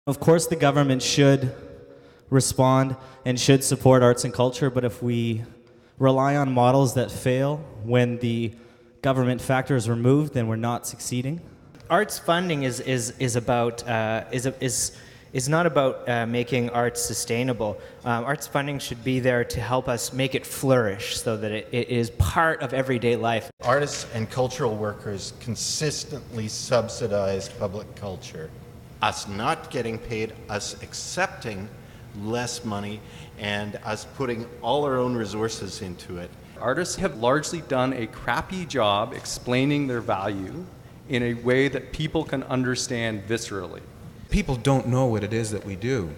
Of course, the government should respond and should support arts and culture, but if we rely on models that fail when the government factor is removed, then we're not succeeding. Arts funding is not about making arts sustainable. Arts funding should be there to help us make it flourish so that it is part of everyday life. Artists and cultural workers consistently subsidize public culture. Us not getting paid, us accepting less money, and us putting all our own resources into it. Artists have largely done a crappy job explaining their value in a way that people can understand viscerally. People don't know what it is that we do.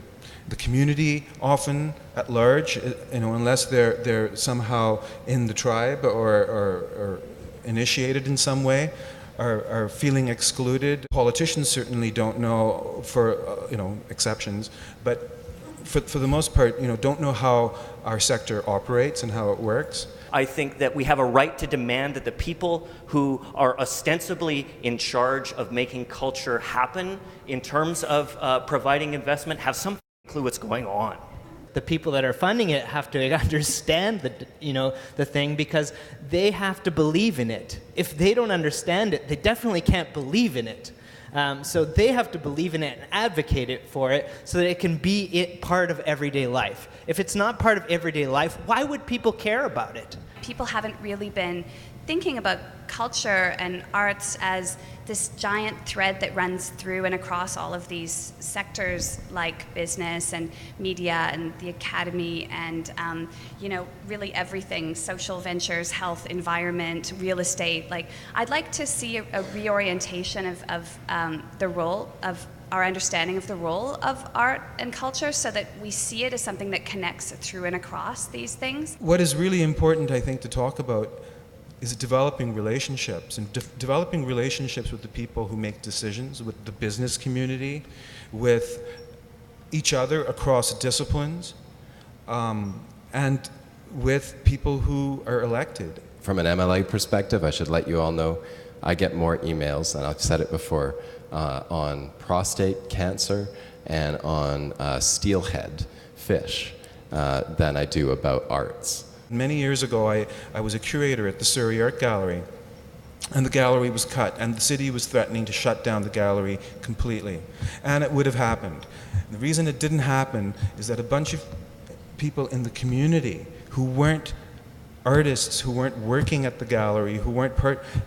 The community often at large, unless they're somehow in the tribe or initiated in some way, are feeling excluded. Politicians certainly don't know, for exceptions, but for the most part, don't know how our sector operates and how it works. I think that we have a right to demand that the people who are ostensibly in charge of making culture happen in terms of providing investment have some clue what's going on. The people that are funding it have to understand the thing, because they have to believe in it. If they don't understand it, they definitely can't believe in it. So they have to believe in it and advocate it for it so that it can be part of everyday life. If it's not part of everyday life, why would people care about it? People haven't really been thinking about culture and arts as this giant thread that runs through and across all of these sectors like business and media and the academy and really everything, social ventures, health, environment, real estate. I'd like to see a reorientation of the role of our understanding of the role of art and culture so that we see it as something that connects through and across these things. What is really important, I think, to talk about is developing relationships, and developing relationships with the people who make decisions, with the business community, with each other across disciplines, and with people who are elected. From an MLA perspective, I should let you all know, I get more emails, and I've said it before, on prostate cancer and on steelhead fish than I do about arts. Many years ago, I was a curator at the Surrey Art Gallery, and the gallery was cut, and the city was threatening to shut down the gallery completely. And it would have happened. The reason it didn't happen is that a bunch of people in the community who weren't artists, who weren't working at the gallery, who weren't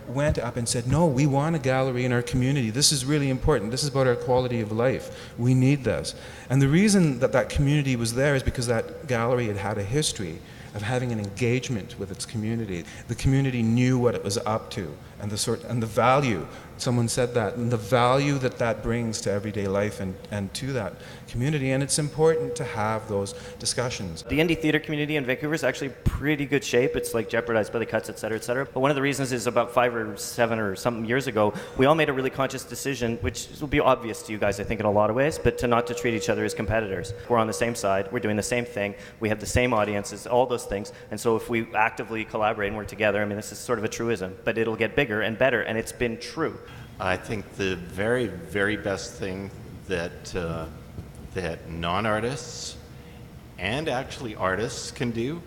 went up and said, no, we want a gallery in our community. This is really important. This is about our quality of life. We need this. And the reason that that community was there is because that gallery had had a history of having an engagement with its community. The community knew what it was up to, and the value, someone said that, and the value that brings to everyday life and to that community, and it's important to have those discussions. The indie theater community in Vancouver is actually pretty good shape. It's jeopardized by the cuts, et cetera, et cetera. But one of the reasons is about 5 or 7 or something years ago, we all made a really conscious decision, which will be obvious to you guys, I think, in a lot of ways, but not to treat each other as competitors. We're on the same side, we're doing the same thing, we have the same audiences, all those things, and so if we actively collaborate and work together, this is sort of a truism, but it'll get bigger and better, and it's been true. I think the very, very best thing that non-artists and actually artists can do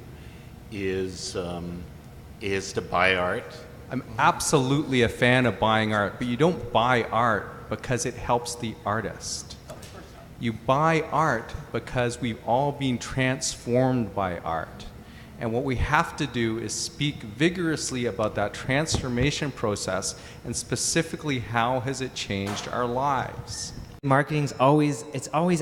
is to buy art. I'm absolutely a fan of buying art, but you don't buy art because it helps the artist. You buy art because we've all been transformed by art. And what we have to do is speak vigorously about that transformation process, and specifically how has it changed our lives. Marketing's always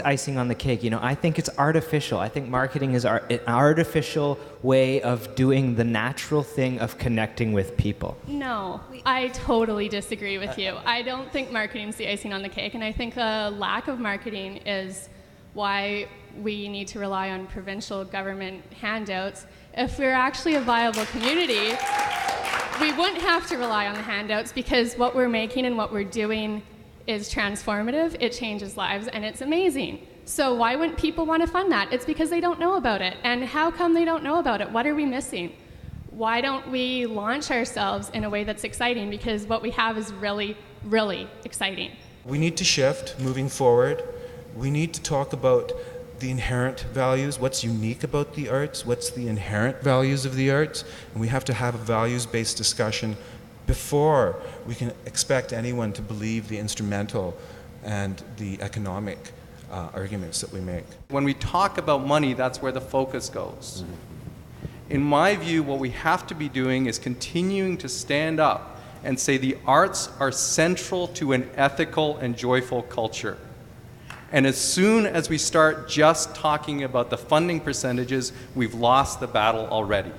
icing on the cake. I think it's artificial. I think marketing is an artificial way of doing the natural thing of connecting with people. No, I totally disagree with you. I don't think marketing's the icing on the cake, and I think a lack of marketing is why we need to rely on provincial government handouts. If we're actually a viable community, we wouldn't have to rely on the handouts, because what we're making and what we're doing is transformative, it changes lives, and it's amazing. So why wouldn't people want to fund that? It's because they don't know about it. And how come they don't know about it? What are we missing? Why don't we launch ourselves in a way that's exciting? Because what we have is really, really exciting. We need to shift moving forward. we need to talk about the inherent values, what's unique about the arts, what's the inherent values of the arts, and we have to have a values-based discussion before we can expect anyone to believe the instrumental and the economic arguments that we make. When we talk about money, that's where the focus goes. In my view, what we have to be doing is continuing to stand up and say the arts are central to an ethical and joyful culture. And as soon as we start just talking about the funding percentages, we've lost the battle already.